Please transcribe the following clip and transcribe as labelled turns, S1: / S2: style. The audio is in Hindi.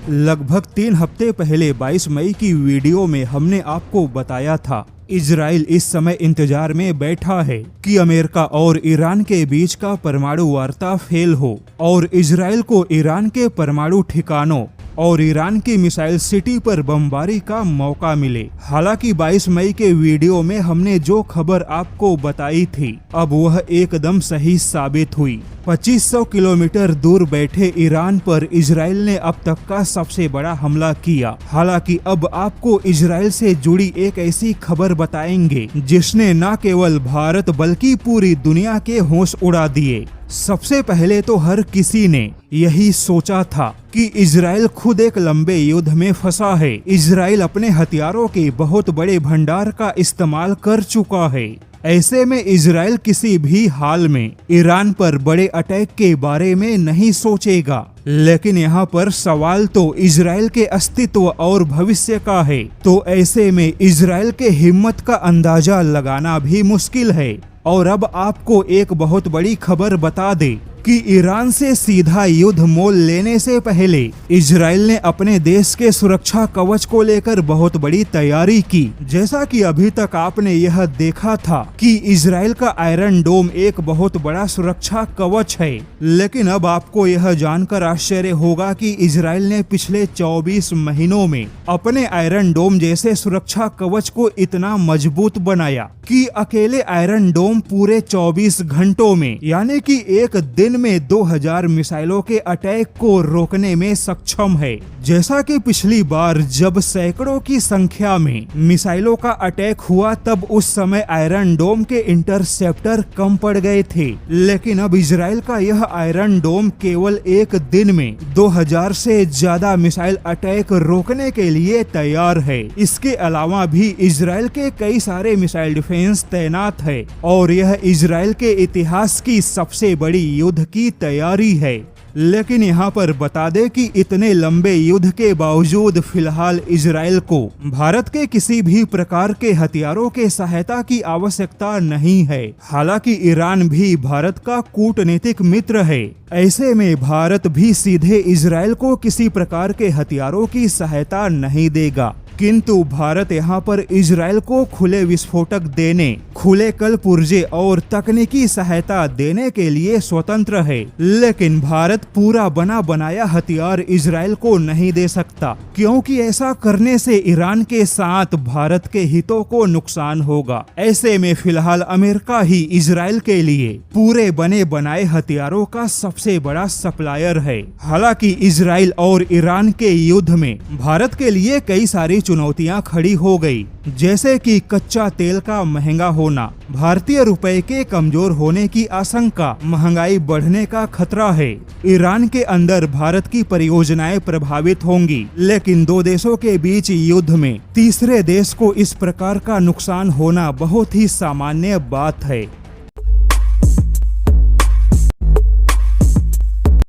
S1: लगभग 3 हफ्ते पहले 22 मई की वीडियो में हमने आपको बताया था इजराइल इस समय इंतजार में बैठा है कि अमेरिका और ईरान के बीच का परमाणु वार्ता फेल हो और इजराइल को ईरान के परमाणु ठिकानों और ईरान की मिसाइल सिटी पर बमबारी का मौका मिले। हालांकि 22 मई के वीडियो में हमने जो खबर आपको बताई थी अब वह एकदम सही साबित हुई। 2500 किलोमीटर दूर बैठे ईरान पर इजराइल ने अब तक का सबसे बड़ा हमला किया। हालांकि अब आपको इजराइल से जुड़ी एक ऐसी खबर बताएंगे जिसने न केवल भारत बल्कि पूरी दुनिया के होश उड़ा दिए। सबसे पहले तो हर किसी ने यही सोचा था कि इजराइल खुद एक लंबे युद्ध में फंसा है। इजराइल अपने हथियारों के बहुत बड़े भंडार का इस्तेमाल कर चुका है। ऐसे में इजराइल किसी भी हाल में ईरान पर बड़े अटैक के बारे में नहीं सोचेगा। लेकिन यहाँ पर सवाल तो इजराइल के अस्तित्व और भविष्य का है। तो ऐसे में इजराइल के हिम्मत का अंदाजा लगाना भी मुश्किल है। और अब आपको एक बहुत बड़ी खबर बता दे कि ईरान से सीधा युद्ध मोल लेने से पहले इजराइल ने अपने देश के सुरक्षा कवच को लेकर बहुत बड़ी तैयारी की। जैसा कि अभी तक आपने यह देखा था कि इजराइल का आयरन डोम एक बहुत बड़ा सुरक्षा कवच है, लेकिन अब आपको यह जानकर आश्चर्य होगा कि इजराइल ने पिछले 24 महीनों में अपने आयरन डोम जैसे सुरक्षा कवच को इतना मजबूत बनाया कि अकेले आयरन डोम पूरे 24 घंटों में यानी कि एक दिन में 2000 मिसाइलों के अटैक को रोकने में सक्षम है। जैसा कि पिछली बार जब सैकड़ों की संख्या में मिसाइलों का अटैक हुआ तब उस समय आयरन डोम के इंटरसेप्टर कम पड़ गए थे, लेकिन अब इजराइल का यह आयरन डोम केवल एक दिन में 2000 से ज्यादा मिसाइल अटैक रोकने के लिए तैयार है। इसके अलावा भी इजराइल के कई सारे मिसाइल डिफेंस तैनात है और यह इजराइल के इतिहास की सबसे बड़ी युद्ध की तैयारी है। लेकिन यहाँ पर बता दे कि इतने लंबे युद्ध के बावजूद फिलहाल इजराइल को भारत के किसी भी प्रकार के हथियारों के सहायता की आवश्यकता नहीं है। हालांकि ईरान भी भारत का कूटनीतिक मित्र है। ऐसे में भारत भी सीधे इजराइल को किसी प्रकार के हथियारों की सहायता नहीं देगा, किंतु भारत यहाँ पर इजराइल को खुले विस्फोटक देने, खुले कल पुर्जे और तकनीकी सहायता देने के लिए स्वतंत्र है। लेकिन भारत पूरा बना बनाया हथियार इजराइल को नहीं दे सकता, क्योंकि ऐसा करने से ईरान के साथ भारत के हितों को नुकसान होगा। ऐसे में फिलहाल अमेरिका ही इजराइल के लिए पूरे बने बनाए हथियारों का सबसे बड़ा सप्लायर है। हालांकि इजराइल और ईरान के युद्ध में भारत के लिए कई सारी चुनौतियां खड़ी हो गई, जैसे कि कच्चा तेल का महंगा होना, भारतीय रुपए के कमजोर होने की आशंका, महंगाई बढ़ने का खतरा है। ईरान के अंदर भारत की परियोजनाएं प्रभावित होंगी, लेकिन दो देशों के बीच युद्ध में तीसरे देश को इस प्रकार का नुकसान होना बहुत ही सामान्य बात है।